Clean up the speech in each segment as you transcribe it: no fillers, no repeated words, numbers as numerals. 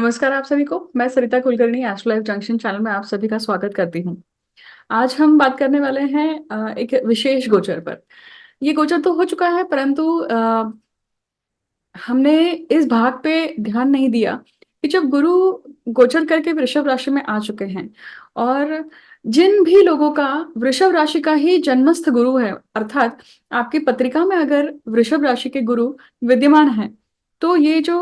नमस्कार आप सभी को। मैं Sarita Kulkarni astro life junction channel में आप सभी का स्वागत करती हूँ। आज हम बात करने वाले हैं एक विशेष गोचर पर। ये गोचर तो हो चुका है, परंतु हमने इस भाग पे ध्यान नहीं दिया कि जब गुरु गोचर करके वृषभ राशि में आ चुके हैं और जिन भी लोगों का वृषभ राशि का ही जन्मस्थ गुरु है, अर्थात आपकी पत्रिका में अगर वृषभ राशि के गुरु विद्यमान है, तो ये जो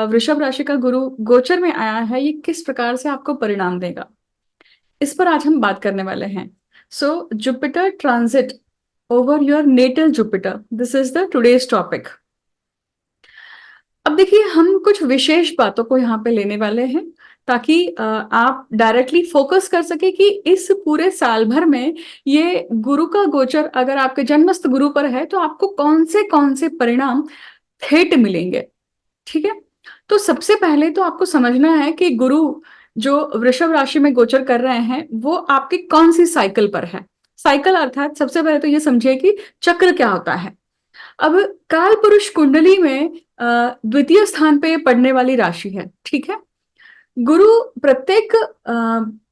वृषभ राशि का गुरु गोचर में आया है, ये किस प्रकार से आपको परिणाम देगा, इस पर आज हम बात करने वाले हैं। So Jupiter transit over your natal Jupiter, this is the today's topic. अब देखिए, हम कुछ विशेष बातों को यहाँ पे लेने वाले हैं ताकि आप डायरेक्टली फोकस कर सके कि इस पूरे साल भर में ये गुरु का गोचर अगर आपके जन्मस्थ गुरु पर है तो आपको कौन से परिणाम थेट मिलेंगे। ठीक है, तो सबसे पहले तो आपको समझना है कि गुरु जो वृषभ राशि में गोचर कर रहे हैं वो आपकी कौन सी साइकिल पर है। साइकिल अर्थात सबसे पहले तो ये समझिए कि चक्र क्या होता है। अब काल पुरुष कुंडली में द्वितीय स्थान पे पड़ने वाली राशि है। ठीक है, गुरु प्रत्येक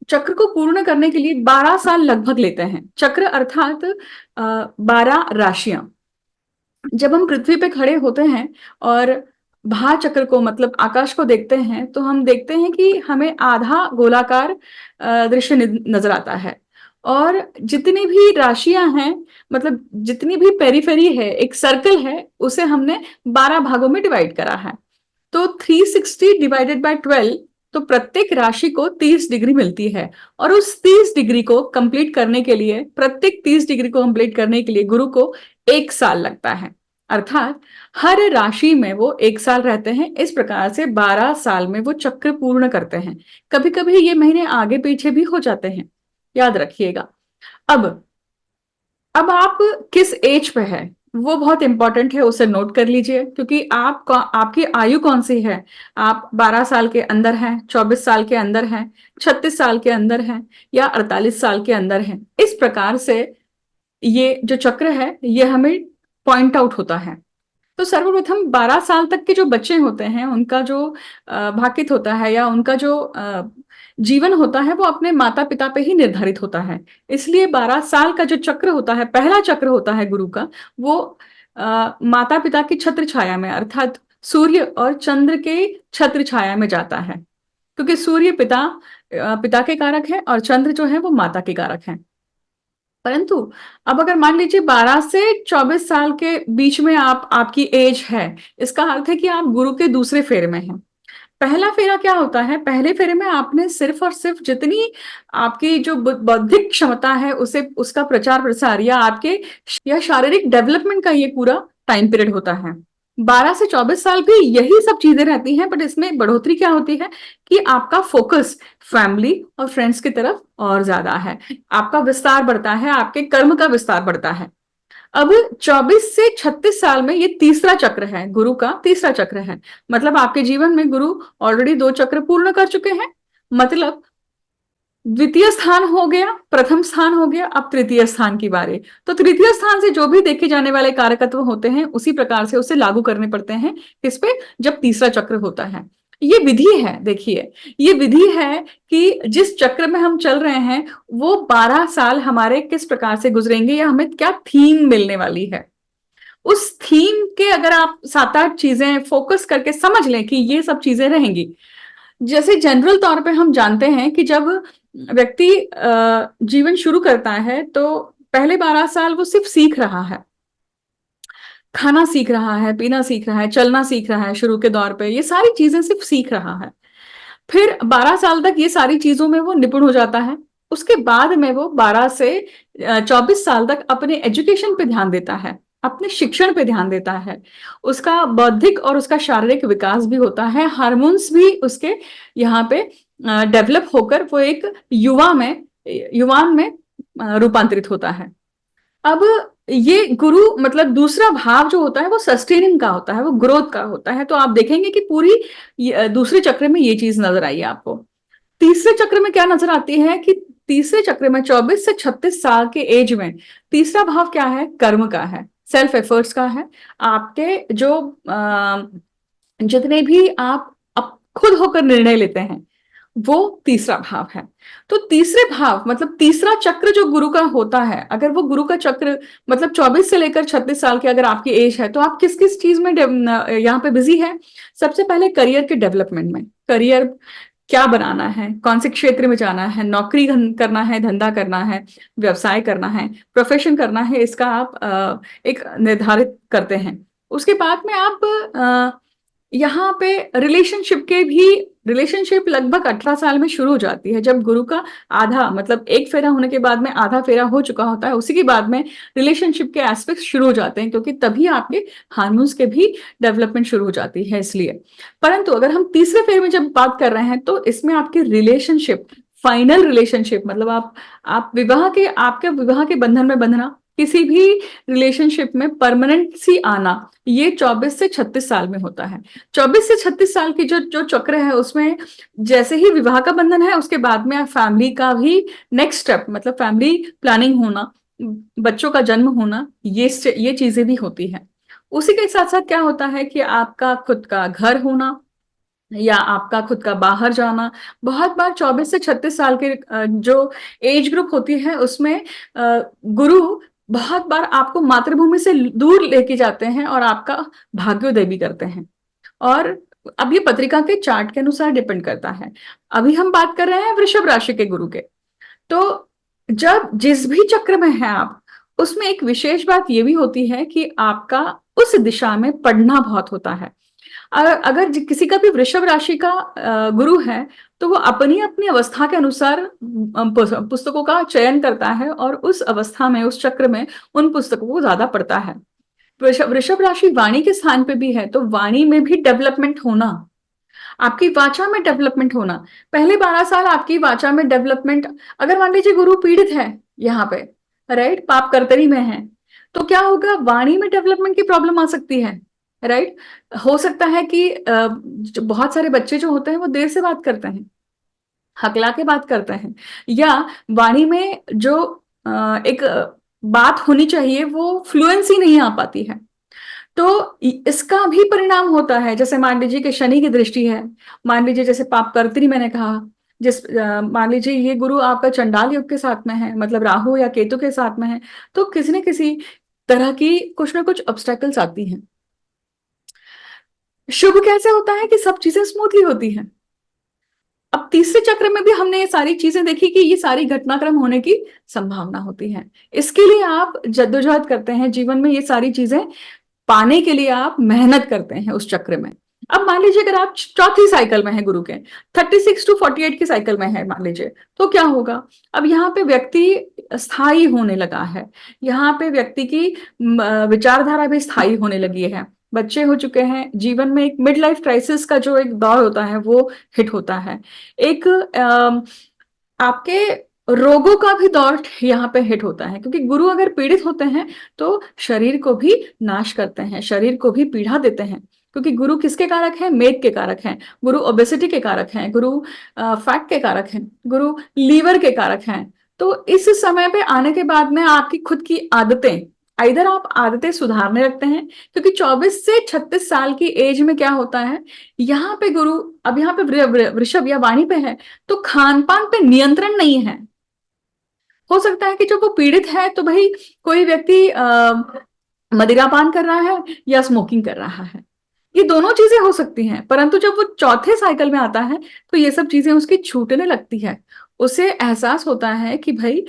चक्र को पूर्ण करने के लिए 12 साल लगभग लेते हैं। चक्र अर्थात 12 राशियां। जब हम पृथ्वी पे खड़े होते हैं और भा चक्र को मतलब आकाश को देखते हैं तो हम देखते हैं कि हमें आधा गोलाकार दृश्य नजर आता है। और जितनी भी राशियां हैं, मतलब जितनी भी पेरिफेरी है, एक सर्कल है, उसे हमने 12 भागों में डिवाइड करा है। तो 360 डिवाइडेड बाय 12, तो प्रत्येक राशि को 30 डिग्री मिलती है। और उस 30 डिग्री को कंप्लीट करने के लिए, प्रत्येक 30 डिग्री को कंप्लीट करने के लिए गुरु को 1 साल लगता है। अर्थात हर राशि में वो 1 साल रहते हैं। इस प्रकार से 12 साल में वो चक्र पूर्ण करते हैं। कभी कभी ये महीने आगे पीछे भी हो जाते हैं, याद रखिएगा। अब अब आप किस एज पे है वो बहुत इंपॉर्टेंट है, उसे नोट कर लीजिए, क्योंकि आपकी आयु कौन सी है। आप 12 साल के अंदर हैं, 24 साल के अंदर हैं, 36 साल के अंदर हैं, या 48 साल के अंदर हैं। इस प्रकार से ये जो चक्र है ये हमें पॉइंट आउट होता है। तो सर्वप्रथम 12 साल तक के जो बच्चे होते हैं उनका जो भाकित होता है या उनका जो जीवन होता है वो अपने माता पिता पे ही निर्धारित होता है। इसलिए 12 साल का जो चक्र होता है, पहला चक्र होता है गुरु का, वो माता पिता की छत्र छाया में, अर्थात सूर्य और चंद्र के छत्र छाया में जाता है। क्योंकि सूर्य पिता के कारक है और चंद्र जो है वो माता के कारक है। परंतु अब अगर मान लीजिए 12 से 24 साल के बीच में आपकी एज है, इसका अर्थ है कि आप गुरु के दूसरे फेरे में हैं। पहला फेरा क्या होता है, पहले फेरे में आपने सिर्फ और सिर्फ जितनी आपकी जो बौद्धिक क्षमता है उसे उसका प्रचार प्रसार या शारीरिक डेवलपमेंट का ये पूरा टाइम पीरियड होता है। 12 से 24 साल भी यही सब चीजें रहती हैं, बट इसमें बढ़ोतरी क्या होती है कि आपका फोकस फैमिली और फ्रेंड्स की तरफ और ज्यादा है। आपका विस्तार बढ़ता है, आपके कर्म का विस्तार बढ़ता है। अब 24 से 36 साल में ये तीसरा चक्र है, गुरु का तीसरा चक्र है। मतलब आपके जीवन में गुरु ऑलरेडी 2 चक्र पूर्ण कर चुके हैं। मतलब द्वितीय स्थान हो गया, प्रथम स्थान हो गया, अब तृतीय स्थान की बारी। तो तृतीय स्थान से जो भी देखे जाने वाले कारकत्व होते हैं उसी प्रकार से उसे लागू करने पड़ते हैं किस पे, जब तीसरा चक्र होता है। ये विधि है, देखिए ये विधि है कि जिस चक्र में हम चल रहे हैं वो 12 साल हमारे किस प्रकार से गुजरेंगे या हमें क्या थीम मिलने वाली है। उस थीम के अगर आप 7-8 चीजें फोकस करके समझ लें कि ये सब चीजें रहेंगी। जैसे जनरल तौर पे हम जानते हैं कि जब व्यक्ति जीवन शुरू करता है तो पहले 12 साल वो सिर्फ सीख रहा है, खाना सीख रहा है, पीना सीख रहा है, चलना सीख रहा है। शुरू के दौर पे ये सारी चीजें सिर्फ सीख रहा है। फिर 12 साल तक ये सारी चीजों में वो निपुण हो जाता है। उसके बाद में वो 12 से 24 साल तक अपने एजुकेशन पे ध्यान देता है, अपने शिक्षण पे ध्यान देता है। उसका बौद्धिक और उसका शारीरिक विकास भी होता है, हार्मोन्स भी उसके यहाँ पे डेवलप होकर वो एक युवान में रूपांतरित होता है। अब ये गुरु मतलब दूसरा भाव जो होता है वो सस्टेनिंग का होता है, वो ग्रोथ का होता है। तो आप देखेंगे कि पूरी दूसरे चक्र में ये चीज नजर आई आपको। तीसरे चक्र में क्या नजर आती है कि तीसरे चक्र में 24 से 36 साल के एज में तीसरा भाव क्या है, कर्म का है, सेल्फ एफर्ट्स का है। आपके जो जितने भी आप खुद होकर निर्णय लेते हैं, वो तीसरा भाव है। तो तीसरे भाव मतलब तीसरा चक्र जो गुरु का होता है, अगर वो गुरु का चक्र मतलब 24 से लेकर 36 साल की अगर आपकी एज है, तो आप किस किस चीज में यहाँ पे बिजी है? सबसे पहले करियर के डेवलपमेंट में। करियर क्या बनाना है, कौन से क्षेत्र में जाना है, नौकरी करना है, धंधा करना है, व्यवसाय करना है, प्रोफेशन करना है, इसका आप एक निर्धारित करते हैं। उसके बाद में आप यहाँ पे रिलेशनशिप लगभग 18 साल में शुरू हो जाती है, जब गुरु का आधा मतलब एक फेरा होने के बाद में आधा फेरा हो चुका होता है, उसी के बाद में रिलेशनशिप के एस्पेक्ट शुरू हो जाते हैं, क्योंकि तभी आपके हार्मोन्स के भी डेवलपमेंट शुरू हो जाती है इसलिए। परंतु अगर हम तीसरे फेर में जब बात कर रहे हैं, तो इसमें आपकी रिलेशनशिप, फाइनल रिलेशनशिप मतलब आप आपके विवाह के बंधन में बंधना, किसी भी रिलेशनशिप में परमानेंसी आना, ये 24 से 36 साल में होता है। 24 से 36 साल की जो जो चक्र है, उसमें जैसे ही विवाह का बंधन है, उसके बाद में फैमिली का भी नेक्स्ट स्टेप मतलब फैमिली प्लानिंग होना, बच्चों का जन्म होना, ये चीजें भी होती है। उसी के साथ साथ क्या होता है कि आपका खुद का घर होना या आपका खुद का बाहर जाना। बहुत बार 24 से 36 साल के जो एज ग्रुप होती है, उसमें गुरु बहुत बार आपको मातृभूमि से दूर लेके जाते हैं और आपका भाग्योदय भी करते हैं। और अब ये पत्रिका के चार्ट के अनुसार डिपेंड करता है। अभी हम बात कर रहे हैं वृषभ राशि के गुरु के। तो जब जिस भी चक्र में है आप, उसमें एक विशेष बात ये भी होती है कि आपका उस दिशा में पढ़ना बहुत होता है। अगर किसी का भी वृषभ राशि का गुरु है, तो वो अपनी अपनी अवस्था के अनुसार पुस्तकों का चयन करता है और उस अवस्था में, उस चक्र में उन पुस्तकों को ज्यादा पढ़ता है। वृषभ राशि वाणी के स्थान पे भी है, तो वाणी में भी डेवलपमेंट होना, आपकी वाचा में डेवलपमेंट होना, पहले 12 साल आपकी वाचा में डेवलपमेंट। अगर मान लीजिए गुरु पीड़ित है यहाँ पे, राइट, पाप कर्तरी में है, तो क्या होगा? वाणी में डेवलपमेंट की प्रॉब्लम आ सकती है, राइट। हो सकता है कि बहुत सारे बच्चे जो होते हैं वो देर से बात करते हैं, हकला के बात करते हैं, या वाणी में जो एक बात होनी चाहिए वो फ्लुएंसी नहीं आ पाती है। तो इसका भी परिणाम होता है। जैसे मान लीजिए कि शनि की दृष्टि है, मान लीजिए जैसे पाप कर्तरी मैंने कहा, मान लीजिए ये गुरु आपका चंडाल योग के साथ में है, मतलब राहु या केतु के साथ में है, तो किसी न किसी तरह की कुछ ना कुछ ऑब्स्टेकल्स आती हैं। शुभ कैसे होता है कि सब चीजें स्मूथली होती हैं। अब तीसरे चक्र में भी हमने ये सारी चीजें देखी कि ये सारी घटनाक्रम होने की संभावना होती है। इसके लिए आप जद्दोजहद करते हैं जीवन में, ये सारी चीजें पाने के लिए आप मेहनत करते हैं उस चक्र में। अब मान लीजिए अगर आप चौथी साइकिल में है गुरु के, 36 टू 48 की साइकिल में है मान लीजिए, तो क्या होगा? अब यहाँ पे व्यक्ति स्थायी होने लगा है, यहाँ पे व्यक्ति की विचारधारा भी स्थायी होने लगी है, बच्चे हो चुके हैं, जीवन में एक मिड लाइफ क्राइसिस का जो एक दौर होता है वो हिट होता है, एक आपके रोगों का भी दौर यहाँ पे हिट होता है, क्योंकि गुरु अगर पीड़ित होते हैं तो शरीर को भी नाश करते हैं, शरीर को भी पीड़ा देते हैं, क्योंकि गुरु किसके कारक हैं? मेद के कारक हैं, गुरु ओबेसिटी के कारक हैं, गुरु फैट के कारक हैं, गुरु लीवर के कारक हैं। तो इस समय पे आने के बाद में आपकी खुद की आदतें, इधर आप आदतें सुधारने लगते हैं, क्योंकि 24 से 36 साल की एज में क्या होता है, यहाँ पे गुरु अब यहाँ पे वृषभ या वाणी पे है, तो खान पान पे नियंत्रण नहीं है। हो सकता है कि जो वो पीड़ित है, तो भाई कोई व्यक्ति मदिरापान कर रहा है या स्मोकिंग कर रहा है, ये दोनों चीजें हो सकती हैं। परंतु जब वो चौथे साइकिल में आता है, तो ये सब चीजें उसकी छूटने लगती है। उसे एहसास होता है कि भाई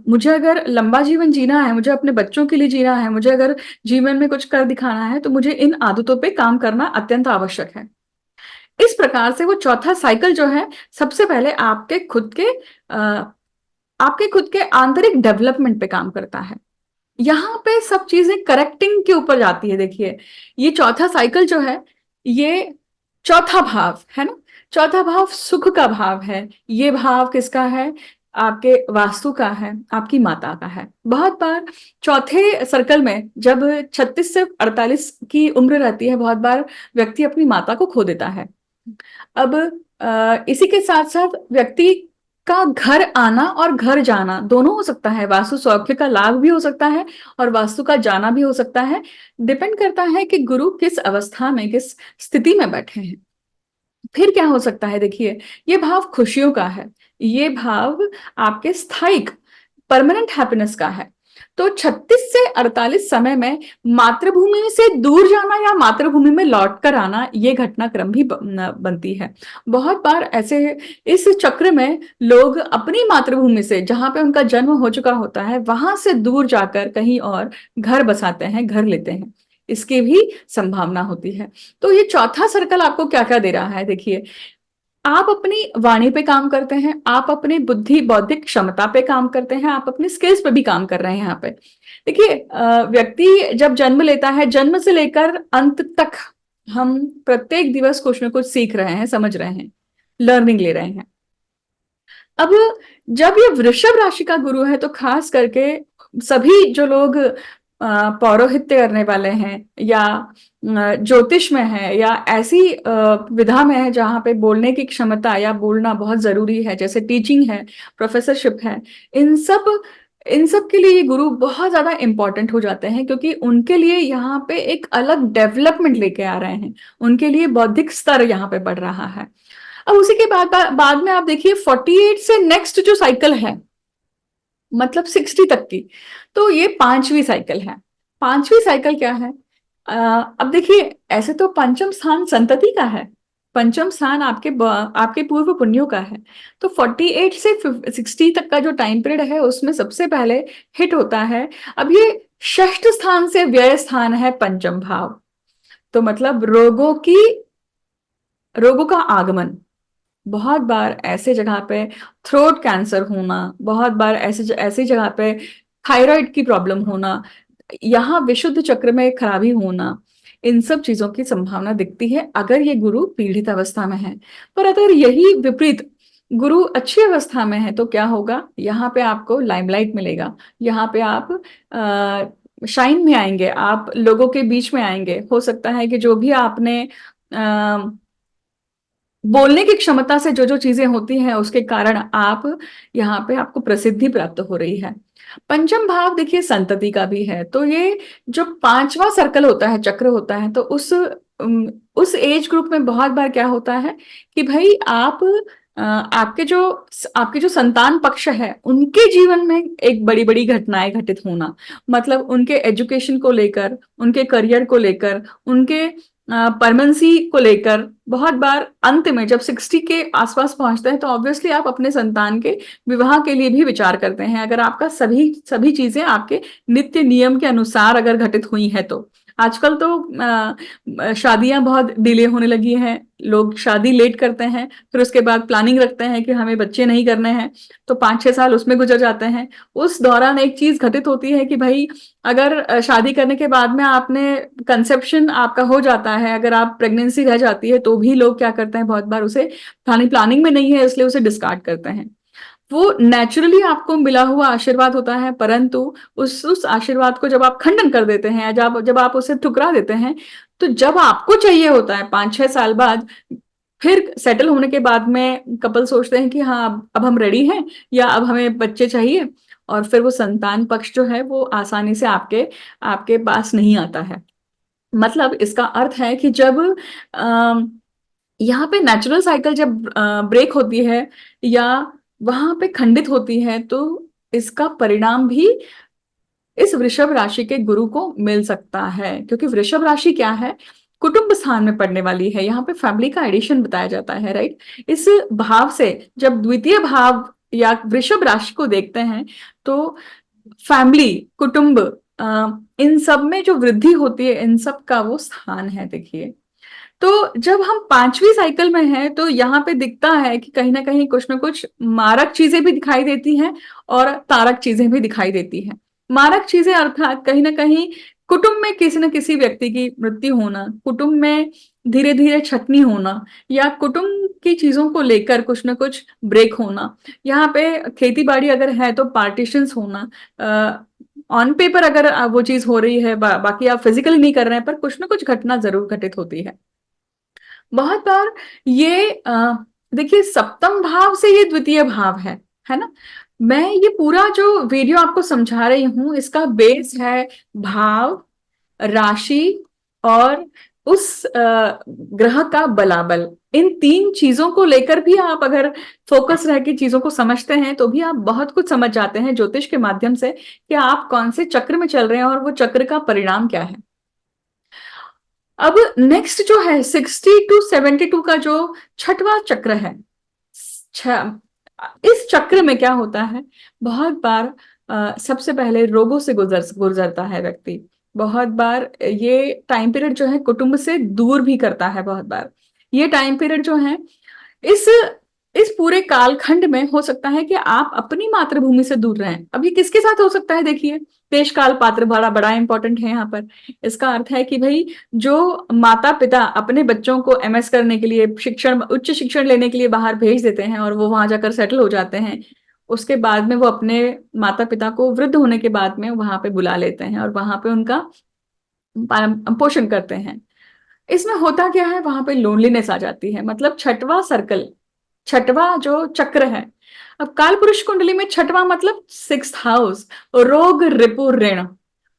मुझे अगर लंबा जीवन जीना है, मुझे अपने बच्चों के लिए जीना है, मुझे अगर जीवन में कुछ कर दिखाना है, तो मुझे इन आदतों पे काम करना अत्यंत आवश्यक है। इस प्रकार से वो चौथा साइकिल जो है, सबसे पहले आपके खुद के आंतरिक डेवलपमेंट पे काम करता है। यहाँ पे सब चीजें करेक्टिंग के ऊपर जाती है। देखिए, ये चौथा साइकिल जो है, ये चौथा भाव है ना, चौथा भाव सुख का भाव है। ये भाव किसका है? आपके वास्तु का है, आपकी माता का है। बहुत बार चौथे सर्कल में जब 36 से 48 की उम्र रहती है, बहुत बार व्यक्ति अपनी माता को खो देता है। अब इसी के साथ साथ व्यक्ति का घर आना और घर जाना दोनों हो सकता है, वास्तु सौख्य का लाभ भी हो सकता है और वास्तु का जाना भी हो सकता है। डिपेंड करता है कि गुरु किस अवस्था में, किस स्थिति में बैठे हैं। फिर क्या हो सकता है, देखिए ये भाव खुशियों का है, ये भाव आपके स्थायिक परमानेंट हैप्पीनेस का है। तो 36 से 48 समय में मातृभूमि से दूर जाना या मातृभूमि में लौट कर आना, ये घटनाक्रम भी बनती है। बहुत बार ऐसे इस चक्र में लोग अपनी मातृभूमि से, जहां पे उनका जन्म हो चुका होता है, वहां से दूर जाकर कहीं और घर बसाते हैं, घर लेते हैं, इसकी भी संभावना होती है। तो ये चौथा सर्कल आपको क्या क्या दे रहा है, देखिए आप अपनी वाणी पे काम करते हैं, आप अपनी बुद्धि बौद्धिक क्षमता पे काम करते हैं, आप अपनी स्किल्स पे भी काम कर रहे हैं यहाँ पे। देखिए व्यक्ति जब जन्म लेता है, जन्म से लेकर अंत तक हम प्रत्येक दिवस कुछ न कुछ सीख रहे हैं, समझ रहे हैं, लर्निंग ले रहे हैं। अब जब ये वृषभ राशि का गुरु है, तो खास करके सभी जो लोग पौरोहित्य करने वाले हैं, या ज्योतिष में है, या ऐसी विधा में है जहां पे बोलने की क्षमता या बोलना बहुत जरूरी है, जैसे टीचिंग है, प्रोफेसरशिप है, इन सब इन सब के लिए ये गुरु बहुत ज्यादा इंपॉर्टेंट हो जाते हैं, क्योंकि उनके लिए यहाँ पे एक अलग डेवलपमेंट लेके आ रहे हैं, उनके लिए बौद्धिक स्तर यहाँ पे बढ़ रहा है। अब उसी के बाद में आप देखिए 48 से नेक्स्ट जो साइकिल है, मतलब 60 तक की, तो ये पांचवी साइकिल है। पांचवी साइकिल क्या है? अब देखिए ऐसे तो पंचम स्थान संतति का है, पंचम स्थान आपके पूर्व पुण्यों का है। तो 48 से 60 तक का जो टाइम पीरियड है, उसमें सबसे पहले हिट होता है। अब ये षष्ठ स्थान से व्यय स्थान है, पंचम भाव। तो मतलब रोगों का आगमन, बहुत बार ऐसे जगह पे थ्रोट कैंसर होना, बहुत बार ऐसी जगह पे थायराइड की प्रॉब्लम होना, यहाँ विशुद्ध चक्र में खराबी होना, इन सब चीजों की संभावना दिखती है अगर ये गुरु पीड़ित अवस्था में है। पर अगर यही विपरीत गुरु अच्छी अवस्था में है, तो क्या होगा? यहाँ पे आपको लाइमलाइट मिलेगा, यहाँ पे आप शाइन में आएंगे, आप लोगों के बीच में आएंगे। हो सकता है कि जो भी आपने बोलने की क्षमता से जो जो चीजें होती हैं, उसके कारण आप यहाँ पे आपको प्रसिद्धि प्राप्त हो रही है। पंचम भाव देखिए संतति का भी है, तो ये जो पांचवा सर्कल होता है, चक्र होता है, तो उस एज ग्रुप में बहुत बार क्या होता है कि भाई आपके जो संतान पक्ष है, उनके जीवन में एक बड़ी बड़ी घटनाएं घटित होना, मतलब उनके एजुकेशन को लेकर, उनके करियर को लेकर, उनके परमेंसी को लेकर, बहुत बार अंत में जब 60 के आसपास पहुंचते हैं, तो ऑब्वियसली आप अपने संतान के विवाह के लिए भी विचार करते हैं, अगर आपका सभी सभी चीजें आपके नित्य नियम के अनुसार अगर घटित हुई है तो। आजकल तो शादियां बहुत डिले होने लगी हैं, लोग शादी लेट करते हैं, फिर उसके बाद प्लानिंग रखते हैं कि हमें बच्चे नहीं करने हैं, तो 5-6 साल उसमें गुजर जाते हैं। उस दौरान एक चीज घटित होती है कि भाई अगर शादी करने के बाद में आपने कंसेप्शन आपका हो जाता है, अगर आप प्रेगनेंसी रह जाती है, तो भी लोग क्या करते हैं, बहुत बार उसे प्लानिंग में नहीं है इसलिए उसे डिस्कार्ड करते हैं। वो नेचुरली आपको मिला हुआ आशीर्वाद होता है, परंतु उस आशीर्वाद को जब आप खंडन कर देते हैं, जब आप उसे ठुकरा देते हैं, तो जब आपको चाहिए होता है 5-6 साल बाद, फिर सेटल होने के बाद में कपल सोचते हैं कि हाँ अब हम रेडी हैं, या अब हमें बच्चे चाहिए, और फिर वो संतान पक्ष जो है वो आसानी से आपके आपके पास नहीं आता है। मतलब इसका अर्थ है कि जब यहाँ पे नेचुरल साइकिल जब ब्रेक होती है, या वहां पे खंडित होती है, तो इसका परिणाम भी इस वृषभ राशि के गुरु को मिल सकता है। क्योंकि वृषभ राशि क्या है? कुटुंब स्थान में पड़ने वाली है, यहाँ पे फैमिली का एडिशन बताया जाता है, राइट? इस भाव से जब द्वितीय भाव या वृषभ राशि को देखते हैं, तो फैमिली, कुटुंब, इन सब में जो वृद्धि होती है, इन सब का वो स्थान है, देखिए। तो जब हम पांचवी साइकिल में हैं, तो यहाँ पे दिखता है कि कहीं ना कहीं कुछ ना कुछ मारक चीजें भी दिखाई देती हैं, और तारक चीजें भी दिखाई देती हैं। मारक चीजें अर्थात कहीं ना कहीं कुटुंब में किसी न किसी व्यक्ति की मृत्यु होना, कुटुंब में धीरे धीरे छटनी होना, या कुटुंब की चीजों को लेकर कुछ ना कुछ ब्रेक होना। यहाँ पे खेती बाड़ी अगर है तो पार्टीशंस होना, ऑन पेपर अगर वो चीज हो रही है, बाकी आप फिजिकली नहीं कर रहे हैं, पर कुछ ना कुछ घटना जरूर घटित होती है। बहुत बार ये देखिए सप्तम भाव से ये द्वितीय भाव है ना? मैं ये पूरा जो वीडियो आपको समझा रही हूं, इसका बेस है भाव, राशि और उस ग्रह का बलाबल, इन तीन चीजों को लेकर भी आप अगर फोकस रह के चीजों को समझते हैं तो भी आप बहुत कुछ समझ जाते हैं ज्योतिष के माध्यम से कि आप कौन से चक्र में चल रहे हैं और वो चक्र का परिणाम क्या है। अब नेक्स्ट जो है 60 to 72 का जो छठवां चक्र है, इस चक्र में क्या होता है, बहुत बार सबसे पहले रोगों से गुजरता है व्यक्ति। बहुत बार ये टाइम पीरियड जो है कुटुंब से दूर भी करता है। बहुत बार ये टाइम पीरियड जो है, इस इस पूरे कालखंड में हो सकता है कि आप अपनी मातृभूमि से दूर रहें। अब ये किसके साथ हो सकता है, देखिए देश काल पात्र बड़ा बड़ा इंपॉर्टेंट है यहाँ पर। इसका अर्थ है कि भाई जो माता पिता अपने बच्चों को एमएस करने के लिए, शिक्षण उच्च शिक्षण लेने के लिए बाहर भेज देते हैं और वो वहां जाकर सेटल हो जाते हैं, उसके बाद में वो अपने माता पिता को वृद्ध होने के बाद में वहां पे बुला लेते हैं और वहां पे उनका पोषण करते हैं। इसमें होता क्या है, वहां पे लोनलीनेस आ जाती है। मतलब छठवां सर्कल, छठवां जो चक्र है, अब काल पुरुष कुंडली में छठवां मतलब 6th हाउस, रोग रिपु ऋण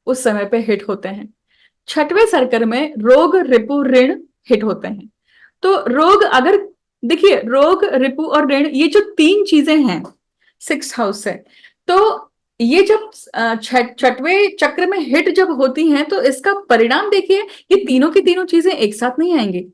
उस समय पे हिट होते हैं। छठवें सर्कल में रोग रिपु ऋण हिट होते हैं। तो रोग, अगर देखिए रोग रिपु और ऋण ये जो तीन चीजें हैं 6th हाउस से, तो ये जब छठवें चक्र में हिट जब होती हैं तो इसका परिणाम देखिए, ये तीनों की तीनों चीजें एक साथ नहीं आएंगी।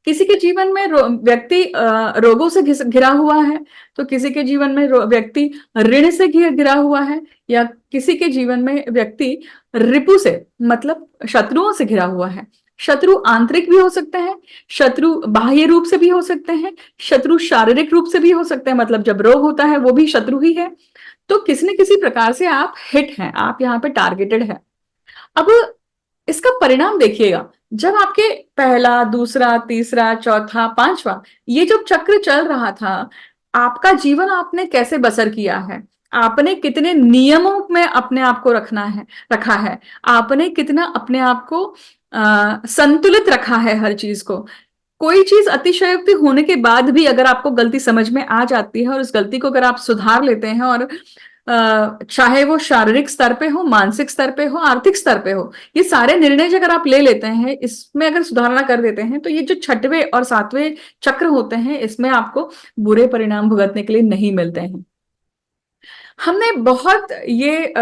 किसी के जीवन में व्यक्ति रोगों से घिरा हुआ है, तो किसी के जीवन में व्यक्ति ऋण से घिरा हुआ है, या किसी के जीवन में व्यक्ति रिपु से मतलब शत्रुओं से घिरा हुआ है। शत्रु आंतरिक भी हो सकते हैं, शत्रु बाह्य रूप से भी हो सकते हैं, शत्रु शारीरिक रूप से भी हो सकते हैं। मतलब जब रोग होता है वो भी शत्रु ही है। तो किसी न किसी प्रकार से आप हिट हैं, आप यहाँ पे टारगेटेड है। अब इसका परिणाम देखिएगा, जब आपके पहला, दूसरा, तीसरा, चौथा, पांचवा ये जो चक्र चल रहा था, आपका जीवन आपने कैसे बसर किया है, आपने कितने नियमों में अपने आप को रखा है, आपने कितना अपने आप को संतुलित रखा है हर चीज को। कोई चीज अतिशयोक्ति होने के बाद भी अगर आपको गलती समझ में आ जाती है और उस गलती को अगर आप सुधार लेते हैं, और चाहे वो शारीरिक स्तर पे हो, मानसिक स्तर पे हो, आर्थिक स्तर पे हो, ये सारे निर्णय अगर आप ले लेते हैं, इसमें अगर सुधारणा कर देते हैं, तो ये जो छठवें और सातवें चक्र होते हैं इसमें आपको बुरे परिणाम भुगतने के लिए नहीं मिलते हैं। हमने बहुत ये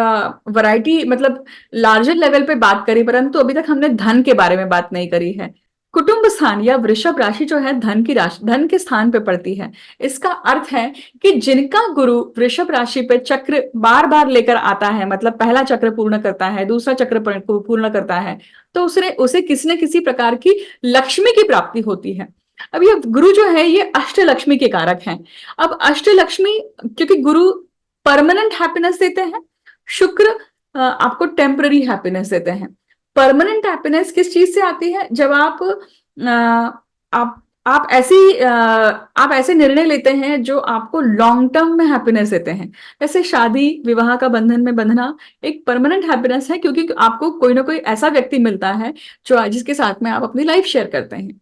वैरायटी मतलब लार्जर लेवल पे बात करी, परंतु अभी तक हमने धन के बारे में बात नहीं करी है। कुटुंब स्थान या वृषभ राशि जो है धन की राशि, धन के स्थान पे पड़ती है। इसका अर्थ है कि जिनका गुरु वृषभ राशि पे चक्र बार बार लेकर आता है, मतलब पहला चक्र पूर्ण करता है, दूसरा चक्र पूर्ण करता है, तो उसे उसे किसी न किसी प्रकार की लक्ष्मी की प्राप्ति होती है। अब ये गुरु जो है ये अष्ट लक्ष्मी के कारक हैं। अब अष्ट लक्ष्मी, क्योंकि गुरु परमानेंट हैप्पीनेस देते हैं, शुक्र आपको टेम्पररी हैप्पीनेस देते हैं। परमानेंट हैप्पीनेस किस चीज से आती है, जब आप ऐसे निर्णय लेते हैं जो आपको लॉन्ग टर्म में हैप्पीनेस देते हैं। जैसे शादी विवाह का बंधन में बंधना एक परमानेंट हैप्पीनेस है, क्योंकि आपको कोई ना कोई ऐसा व्यक्ति मिलता है जो जिसके साथ में आप अपनी लाइफ शेयर करते हैं।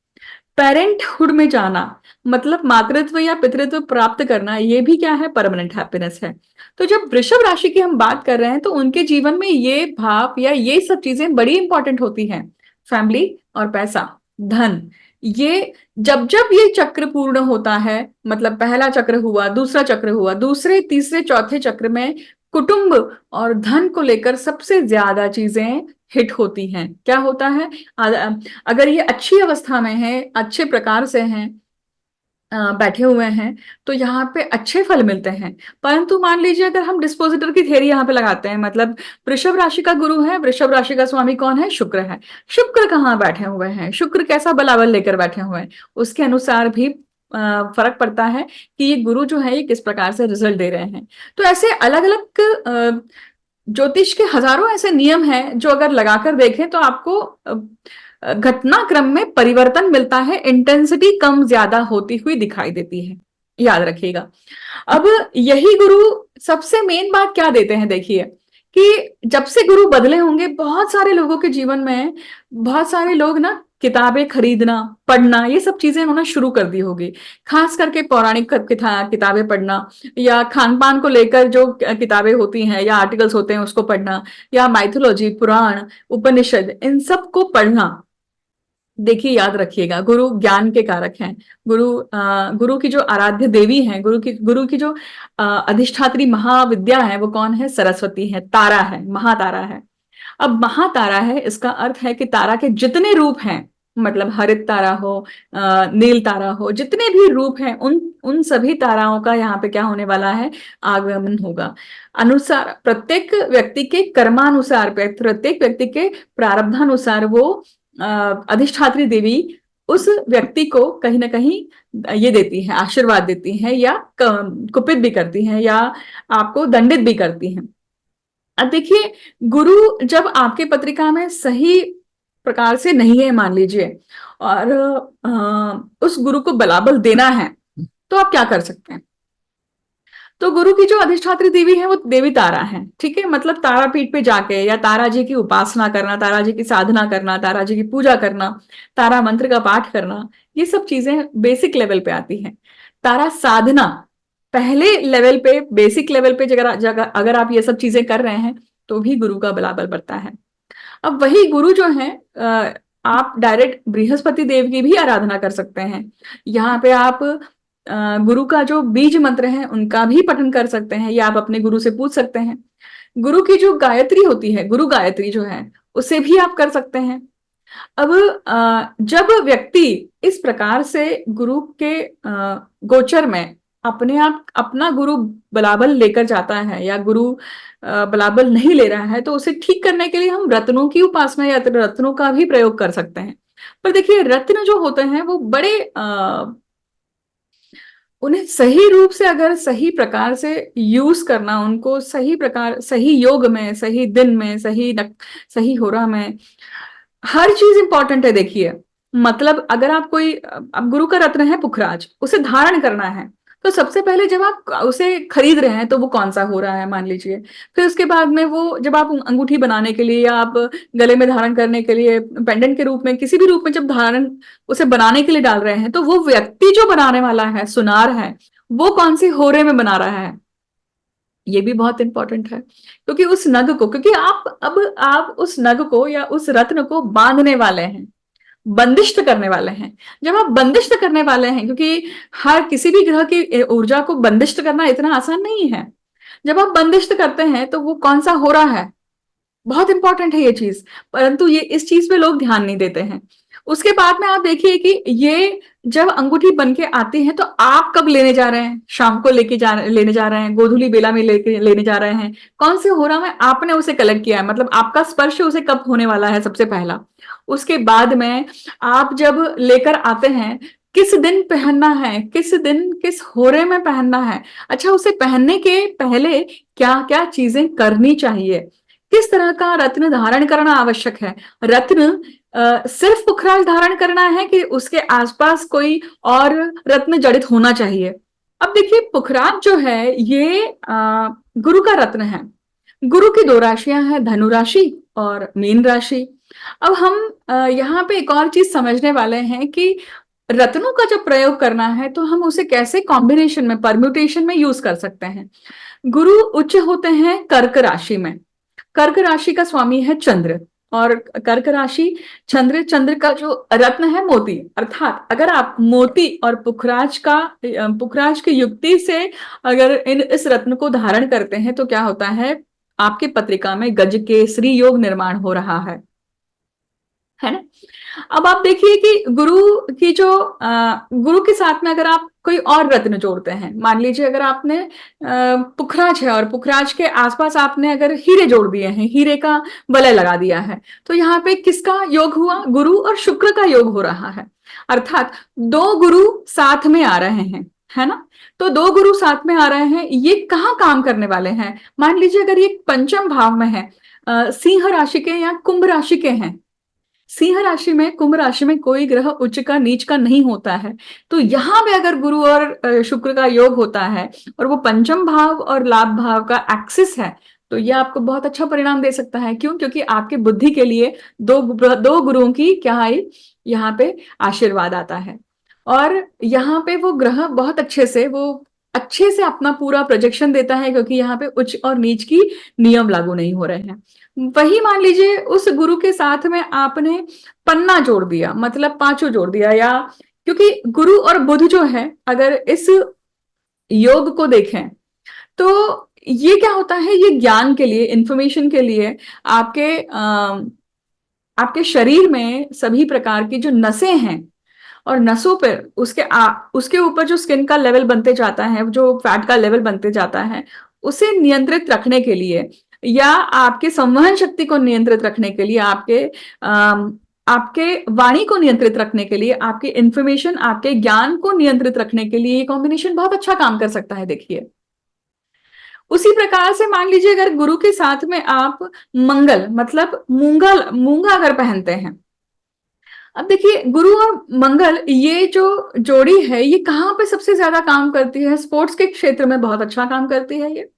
पेरेंटहुड में जाना मतलब मातृत्व या पितृत्व प्राप्त करना, ये भी क्या है, परमानेंट हैप्पीनेस है। तो जब वृषभ राशि की हम बात कर रहे हैं तो उनके जीवन में ये भाव या ये सब चीजें बड़ी इंपॉर्टेंट होती हैं। फैमिली और पैसा, धन, ये जब जब ये चक्र पूर्ण होता है, मतलब पहला चक्र हुआ, दूसरा चक्र हुआ, दूसरे तीसरे चौथे चक्र में कुटुंब और धन को लेकर सबसे ज्यादा चीजें हिट होती हैं। क्या होता है, अगर ये अच्छी अवस्था में है, अच्छे प्रकार से हैं, बैठे हुए हैं, तो यहाँ पे अच्छे फल मिलते हैं। परंतु मान लीजिए अगर हम डिस्पोजिटर की थ्योरी यहाँ पे लगाते हैं, मतलब वृषभ राशि का गुरु है, वृषभ राशि का स्वामी कौन है, शुक्र है। शुक्र कहाँ बैठे हुए हैं, शुक्र कैसा बलाबल लेकर बैठे हुए हैं, उसके अनुसार भी फर्क पड़ता है कि ये गुरु जो है ये किस प्रकार से रिजल्ट दे रहे हैं। तो ऐसे अलग अलग ज्योतिष के हजारों ऐसे नियम हैं जो अगर लगाकर देखें तो आपको घटनाक्रम में परिवर्तन मिलता है, इंटेंसिटी कम ज्यादा होती हुई दिखाई देती है, याद रखिएगा। अब यही गुरु सबसे मेन बात क्या देते हैं, देखिए कि जब से गुरु बदले होंगे बहुत सारे लोगों के जीवन में, बहुत सारे लोग ना किताबें खरीदना, पढ़ना, ये सब चीजें उन्होंने शुरू कर दी होगी। खास करके पौराणिक किताबें पढ़ना, या खान पान को लेकर जो किताबें होती हैं या आर्टिकल्स होते हैं उसको पढ़ना, या माइथोलॉजी, पुराण, उपनिषद, इन सब को पढ़ना, देखिए, याद रखिएगा, गुरु ज्ञान के कारक हैं। गुरु की जो आराध्य देवी हैं, गुरु की जो अधिष्ठात्री महाविद्या है, वो कौन है? सरस्वती है, तारा है, महातारा है। अब महातारा है, इसका अर्थ है कि तारा के जितने रूप हैं, मतलब हरित तारा हो, नील तारा हो, जितने भी रूप हैं, उन उन सभी ताराओं का यहाँ पे क्या होने वाला है? आगमन होगा। अनुसार प्रत्येक व्यक्ति के कर्मानुसार, प्रत्येक व्यक्ति के प्रारब्धानुसार वो अधिष्ठात्री देवी उस व्यक्ति को कहीं ना कहीं ये देती है, आशीर्वाद देती है, या कुपित भी करती है, या आपको दंडित भी करती है। अब देखिए, गुरु जब आपके पत्रिका में सही प्रकार से नहीं है, मान लीजिए, और उस गुरु को बलाबल देना है, तो आप क्या कर सकते हैं? तो गुरु की जो अधिष्ठात्री देवी है, वो देवी तारा है, ठीक है। मतलब तारापीठ पे जाके या तारा जी की उपासना करना, तारा जी की साधना करना, तारा जी की पूजा करना, तारा मंत्र का पाठ करना, ये सब चीजें बेसिक लेवल पे आती हैं। तारा साधना पहले लेवल पे, बेसिक लेवल पे अगर आप ये सब चीजें कर रहे हैं, तो भी गुरु का बलाबल बढ़ता है। अब वही गुरु जो है, आप डायरेक्ट बृहस्पति देव की भी आराधना कर सकते हैं। यहाँ पे आप गुरु का जो बीज मंत्र है, उनका भी पठन कर सकते हैं, या आप अपने गुरु से पूछ सकते हैं। गुरु की जो गायत्री होती है, गुरु गायत्री जो है, उसे भी आप कर सकते हैं। अब जब व्यक्ति इस प्रकार से गुरु के गोचर में अपने आप अपना गुरु बलाबल लेकर जाता है, या गुरु बलाबल नहीं ले रहा है, तो उसे ठीक करने के लिए हम रत्नों की उपासना या रत्नों का भी प्रयोग कर सकते हैं। पर देखिए, रत्न जो होते हैं वो बड़े उन्हें सही रूप से, अगर सही प्रकार से यूज करना, उनको सही प्रकार, सही योग में, सही दिन में, सही होरा में, हर चीज इंपॉर्टेंट है। देखिए, मतलब अगर आप कोई, अब गुरु का रत्न है पुखराज, उसे धारण करना है, तो सबसे पहले जब आप उसे खरीद रहे हैं, तो वो कौन सा हो रहा है, मान लीजिए। फिर उसके बाद में वो जब आप अंगूठी बनाने के लिए, या आप गले में धारण करने के लिए, पेंडेंट के रूप में, किसी भी रूप में जब धारण उसे बनाने के लिए डाल रहे हैं, तो वो व्यक्ति जो बनाने वाला है, सुनार है, वो कौन सी होरे में बना रहा है, ये भी बहुत इंपॉर्टेंट है। क्योंकि उस नग को, क्योंकि आप उस नग को या उस रत्न को बांधने वाले हैं, बंदिष्ट करने वाले हैं। जब आप बंदिष्ट करने वाले हैं, क्योंकि हर किसी भी ग्रह की ऊर्जा को बंदिष्ट करना इतना आसान नहीं है। जब आप बंदिष्ट करते हैं, तो वो कौन सा हो रहा है, बहुत इंपॉर्टेंट है ये चीज। परंतु ये इस चीज पे लोग ध्यान नहीं देते हैं। उसके बाद में आप देखिए कि ये जब अंगूठी बन के आती है, तो आप कब लेने जा रहे हैं? शाम को लेने जा रहे हैं, गोधूली बेला में लेने जा रहे हैं, कौन से हो रहा है आपने उसे कलेक्ट किया है, मतलब आपका स्पर्श उसे कब होने वाला है, सबसे पहला। उसके बाद में आप जब लेकर आते हैं, किस दिन पहनना है, किस दिन किस होरे में पहनना है। अच्छा, उसे पहनने के पहले क्या क्या चीजें करनी चाहिए, किस तरह का रत्न धारण करना आवश्यक है। रत्न सिर्फ पुखराज धारण करना है, कि उसके आसपास कोई और रत्न जड़ित होना चाहिए। अब देखिए, पुखराज जो है, ये गुरु का रत्न है। गुरु की दो राशियां हैं, धनु राशि और मीन राशि। अब हम यहाँ पे एक और चीज समझने वाले हैं कि रत्नों का जब प्रयोग करना है, तो हम उसे कैसे कॉम्बिनेशन में, परम्यूटेशन में यूज कर सकते हैं। गुरु उच्च होते हैं कर्क राशि में। कर्क राशि का स्वामी है चंद्र, और कर्क राशि, चंद्र का जो रत्न है मोती। अर्थात अगर आप मोती और पुखराज की युक्ति से अगर इस रत्न को धारण करते हैं, तो क्या होता है, आपकी पत्रिका में गज केसरी योग निर्माण हो रहा है ना। अब आप देखिए कि गुरु के साथ में अगर आप कोई और रत्न जोड़ते हैं, मान लीजिए अगर आपने पुखराज है, और पुखराज के आसपास आपने अगर हीरे जोड़ दिए हैं, हीरे का वलय लगा दिया है, तो यहाँ पे किसका योग हुआ? गुरु और शुक्र का योग हो रहा है। अर्थात दो गुरु साथ में आ रहे हैं, है ना। तो दो गुरु साथ में आ रहे हैं, ये कहाँ काम करने वाले हैं? मान लीजिए अगर ये पंचम भाव में है, सिंह राशि के या कुंभ राशि के हैं। सिंह राशि में, कुंभ राशि में कोई ग्रह उच्च का नीच का नहीं होता है। तो यहां पे अगर गुरु और शुक्र का योग होता है, और वो पंचम भाव और लाभ भाव का एक्सिस है, तो ये आपको बहुत अच्छा परिणाम दे सकता है। क्यों? क्योंकि आपकी बुद्धि के लिए दो गुरुओं की क्या आई, यहाँ पे आशीर्वाद आता है। और यहाँ पे वो ग्रह बहुत अच्छे से वो अच्छे से अपना पूरा प्रोजेक्शन देता है, क्योंकि यहाँ पे उच्च और नीच की नियम लागू नहीं हो रहे हैं। वही मान लीजिए उस गुरु के साथ में आपने पन्ना जोड़ दिया, मतलब पांचों जोड़ दिया, या क्योंकि गुरु और बुध जो है, अगर इस योग को देखें तो ये क्या होता है, ये ज्ञान के लिए, इंफॉर्मेशन के लिए, आपके आपके शरीर में सभी प्रकार की जो नसें हैं, और नसों पर उसके ऊपर जो स्किन का लेवल बनते जाता है, जो फैट का लेवल बनते जाता है, उसे नियंत्रित रखने के लिए, या आपके संवहन शक्ति को नियंत्रित रखने के लिए, आपके वाणी को नियंत्रित रखने के लिए, आपके इंफॉर्मेशन, आपके ज्ञान को नियंत्रित रखने के लिए ये कॉम्बिनेशन बहुत अच्छा काम कर सकता है। देखिए, उसी प्रकार से मान लीजिए अगर गुरु के साथ में आप मंगल, मतलब मूंगा मूंगा अगर पहनते हैं, अब देखिए गुरु और मंगल ये जो जोड़ी है, ये कहाँ पे सबसे ज्यादा काम करती है? स्पोर्ट्स के क्षेत्र में बहुत अच्छा काम करती है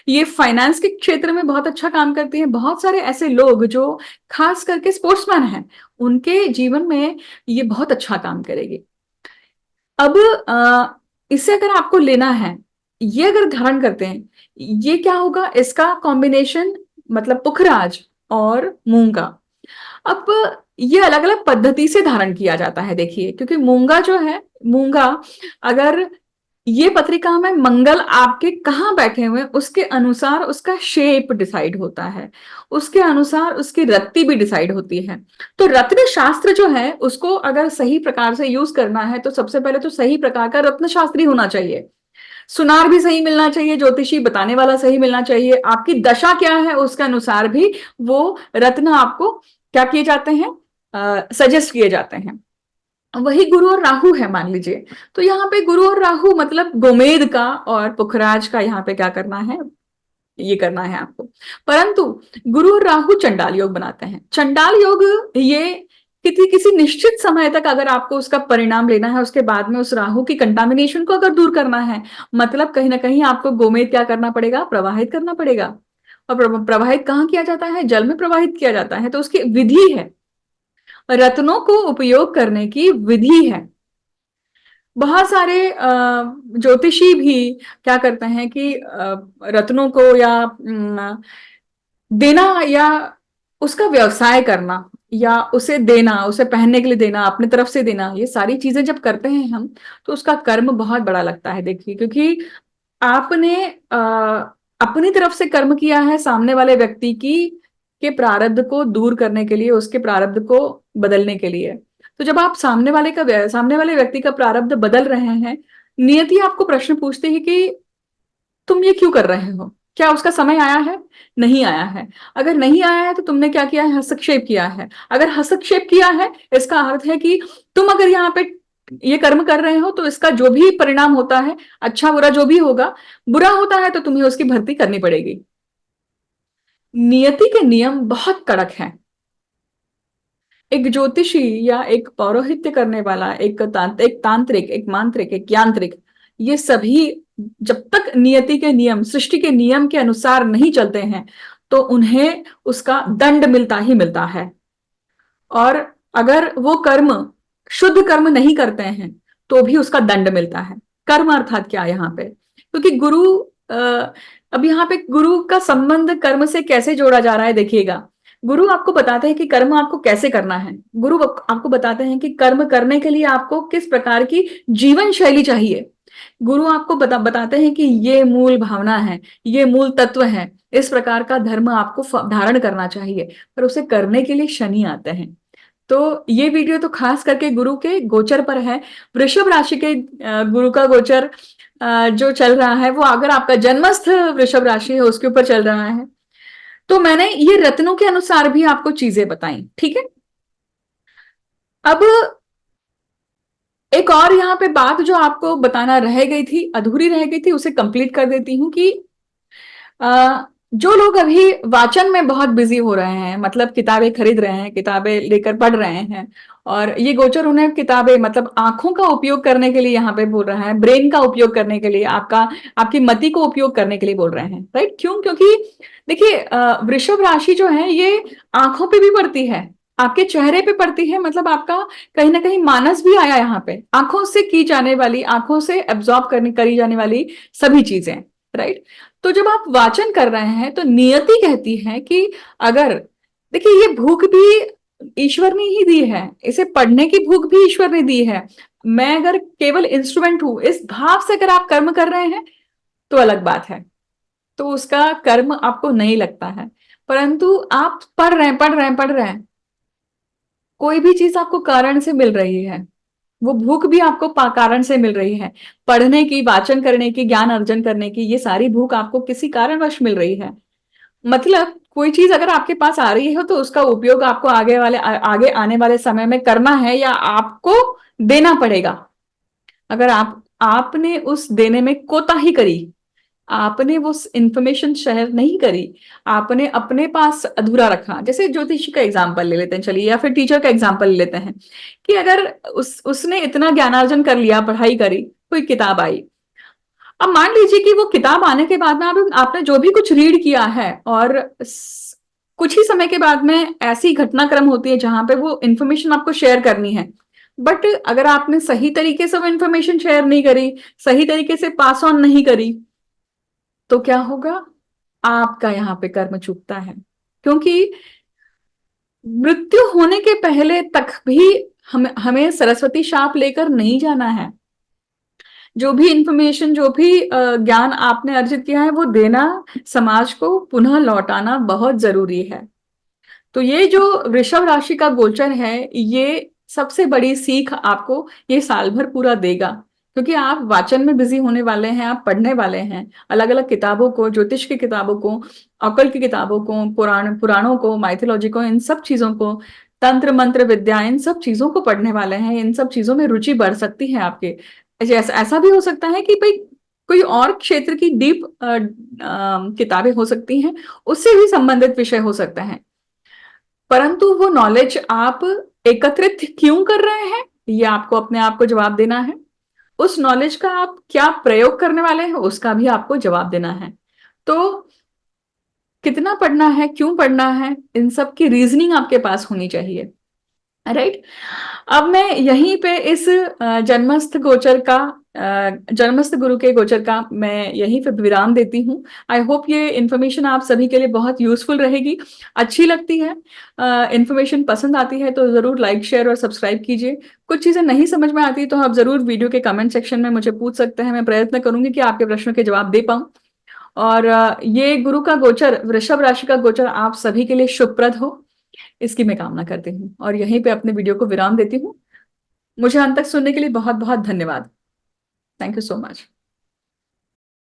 ये फाइनेंस के क्षेत्र में बहुत अच्छा काम करती है। बहुत सारे ऐसे लोग जो खास करके स्पोर्ट्समैन हैं, उनके जीवन में ये बहुत अच्छा काम करेगी। अब इसे अगर आपको लेना है, ये अगर धारण करते हैं, ये क्या होगा, इसका कॉम्बिनेशन, मतलब पुखराज और मूंगा। अब ये अलग अलग पद्धति से धारण किया जाता है। देखिए, क्योंकि मूंगा जो है, मूंगा अगर ये पत्रिका में मंगल आपके कहाँ बैठे हुए हैं, उसके अनुसार उसका शेप डिसाइड होता है, उसके अनुसार उसकी रत्ती भी डिसाइड होती है। तो रत्न शास्त्र जो है, उसको अगर सही प्रकार से यूज करना है तो सबसे पहले तो सही प्रकार का रत्न शास्त्री होना चाहिए, सुनार भी सही मिलना चाहिए, ज्योतिषी बताने वाला सही मिलना चाहिए, आपकी दशा क्या है उसके अनुसार भी वो रत्न आपको क्या किए जाते हैं, सजेस्ट किए जाते हैं। वही गुरु और राहु है मान लीजिए, तो यहाँ पे गुरु और राहु मतलब गोमेद का और पुखराज का यहाँ पे क्या करना है, ये करना है आपको। परंतु गुरु और राहु चंडाल योग बनाते हैं। चंडाल योग ये किसी किसी निश्चित समय तक अगर आपको उसका परिणाम लेना है, उसके बाद में उस राहु की कंटामिनेशन को अगर दूर करना है, मतलब कहीं ना कहीं आपको गोमेद क्या करना पड़ेगा, प्रवाहित करना पड़ेगा। और प्रवाहित कहाँ किया जाता है? जल में प्रवाहित किया जाता है। तो उसकी विधि है, रत्नों को उपयोग करने की विधि है। बहुत सारे ज्योतिषी भी क्या करते हैं कि रत्नों को या देना, या उसका व्यवसाय करना, या उसे देना, उसे पहनने के लिए देना, अपनी तरफ से देना, ये सारी चीजें जब करते हैं हम, तो उसका कर्म बहुत बड़ा लगता है। देखिए, क्योंकि आपने अपनी तरफ से कर्म किया है सामने वाले व्यक्ति की के प्रारब्ध को दूर करने के लिए, उसके प्रारब्ध को बदलने के लिए। तो जब आप सामने वाले व्यक्ति का प्रारब्ध बदल रहे हैं, नियति आपको प्रश्न पूछती है कि तुम ये क्यों कर रहे हो? क्या उसका समय आया है? नहीं आया है। अगर नहीं आया है तो तुमने क्या किया है? हस्तक्षेप किया है। अगर हस्तक्षेप किया है, इसका अर्थ है कि तुम अगर यहाँ पे ये कर्म कर रहे हो तो इसका जो भी परिणाम होता है, अच्छा बुरा जो भी होगा, बुरा होता है तो तुम्हें उसकी भर्ती करनी पड़ेगी। नियति के नियम बहुत कड़क हैं। एक ज्योतिषी या एक पौरोहित्य करने वाला, एक तांत्रिक, एक मांत्रिक, एक यांत्रिक, ये सभी जब तक नियति के नियम, सृष्टि के नियम के अनुसार नहीं चलते हैं, तो उन्हें उसका दंड मिलता ही मिलता है। और अगर वो कर्म शुद्ध कर्म नहीं करते हैं तो भी उसका दंड मिलता है। कर्म अर्थात क्या यहाँ पे? क्योंकि गुरु, अब यहाँ पे गुरु का संबंध कर्म से कैसे जोड़ा जा रहा है, देखिएगा। गुरु आपको बताते हैं कि कर्म आपको कैसे करना है। गुरु आपको बताते हैं कि कर्म करने के लिए आपको किस प्रकार की जीवन शैली चाहिए। गुरु आपको बताते हैं कि ये मूल भावना है, ये मूल तत्व है, इस प्रकार का धर्म आपको धारण करना चाहिए। पर उसे करने के लिए शनि आते हैं। तो ये वीडियो तो खास करके गुरु के गोचर पर है। वृषभ राशि के गुरु का गोचर जो चल रहा है, वो अगर आपका जन्मस्थ वृषभ राशि है उसके ऊपर चल रहा है। तो मैंने ये रत्नों के अनुसार भी आपको चीजें बताई, ठीक है। अब एक और यहाँ पे बात जो आपको बताना रह गई थी, अधूरी रह गई थी, उसे कंप्लीट कर देती हूँ कि जो लोग अभी वाचन में बहुत बिजी हो रहे हैं, मतलब किताबें खरीद रहे हैं, किताबें लेकर पढ़ रहे हैं, और ये गोचर उन्हें किताबें, मतलब आंखों का उपयोग करने के लिए यहाँ पे बोल रहा है, ब्रेन का उपयोग करने के लिए, आपकी मति को उपयोग करने के लिए बोल रहे हैं, राइट? क्यों? क्योंकि देखिए, वृषभ राशि जो है ये आंखों पे भी पड़ती है, आपके चेहरे पे पड़ती है, मतलब आपका कहीं ना कहीं मानस भी आया यहाँ पे, आंखों से की जाने वाली, आंखों से एब्जॉर्ब करने करी जाने वाली सभी चीजें, राइट। तो जब आप वाचन कर रहे हैं तो नियति कहती है कि अगर, देखिए ये भूख भी ईश्वर ने ही दी है, इसे पढ़ने की भूख भी ईश्वर ने दी है। मैं अगर केवल इंस्ट्रूमेंट हूं, इस भाव से अगर आप कर्म कर रहे हैं तो अलग बात है, तो उसका कर्म आपको नहीं लगता है। परंतु आप पढ़ रहे हैं, पढ़ रहे हैं, पढ़ रहे हैं, कोई भी चीज आपको कारण से मिल रही है, वो भूख भी आपको कारण से मिल रही है, पढ़ने की, वाचन करने की, ज्ञान अर्जन करने की, ये सारी भूख आपको किसी कारणवश मिल रही है। मतलब कोई चीज अगर आपके पास आ रही है तो उसका उपयोग आपको आगे आने वाले समय में करना है या आपको देना पड़ेगा। अगर आपने उस देने में कोताही करी, आपने वो इंफॉर्मेशन शेयर नहीं करी, आपने अपने पास अधूरा रखा, जैसे ज्योतिषी का एग्जांपल ले लेते हैं चलिए, या फिर टीचर का एग्जांपल ले लेते हैं, कि अगर उसने इतना ज्ञानार्जन कर लिया, पढ़ाई करी, कोई किताब आई, अब मान लीजिए कि वो किताब आने के बाद में आपने जो भी कुछ रीड किया है, और कुछ ही समय के बाद में ऐसी घटनाक्रम होती है जहां पे वो इंफॉर्मेशन आपको शेयर करनी है, बट अगर आपने सही तरीके से वो इंफॉर्मेशन शेयर नहीं करी, सही तरीके से पास ऑन नहीं करी, तो क्या होगा, आपका यहाँ पे कर्म चूकता है। क्योंकि मृत्यु होने के पहले तक भी हमें सरस्वती शाप लेकर नहीं जाना है। जो भी इंफॉर्मेशन, जो भी ज्ञान आपने अर्जित किया है, वो देना, समाज को पुनः लौटाना बहुत जरूरी है। तो ये जो वृषभ राशि का गोचर है, ये सबसे बड़ी सीख आपको ये साल भर पूरा देगा, क्योंकि आप वाचन में बिजी होने वाले हैं, आप पढ़ने वाले हैं अलग अलग किताबों को, ज्योतिष की किताबों को, अकल की किताबों को, पुराणों को, माइथोलॉजी को, इन सब चीजों को, तंत्र मंत्र विद्या, इन सब चीजों को पढ़ने वाले हैं। इन सब चीजों में रुचि बढ़ सकती है आपके। ऐसा भी हो सकता है कि भाई कोई और क्षेत्र की डीप किताबें हो सकती हैं, उससे भी संबंधित विषय हो सकते हैं, परंतु वो नॉलेज आप एकत्रित क्यों कर रहे हैं, ये आपको अपने आप को जवाब देना है। उस नॉलेज का आप क्या प्रयोग करने वाले हैं, उसका भी आपको जवाब देना है। तो कितना पढ़ना है, क्यों पढ़ना है, इन सब की रीजनिंग आपके पास होनी चाहिए, राइट। अब मैं यहीं पे इस जन्मस्थ गोचर का, जन्मस्थ गुरु के गोचर का मैं यहीं पे विराम देती हूँ। आई होप ये इन्फॉर्मेशन आप सभी के लिए बहुत यूजफुल रहेगी, अच्छी लगती है, इन्फॉर्मेशन पसंद आती है तो जरूर लाइक, शेयर और सब्सक्राइब कीजिए। कुछ चीजें नहीं समझ में आती तो आप जरूर वीडियो के कमेंट सेक्शन में मुझे पूछ सकते हैं, मैं प्रयत्न करूंगी कि आपके प्रश्नों के जवाब दे पाऊं। और ये गुरु का गोचर, वृषभ राशि का गोचर आप सभी के लिए शुभप्रद हो, इसकी मैं कामना करती हूँ, और यहीं पे अपने वीडियो को विराम देती हूँ। मुझे अंत तक सुनने के लिए बहुत बहुत धन्यवाद। Thank you so much.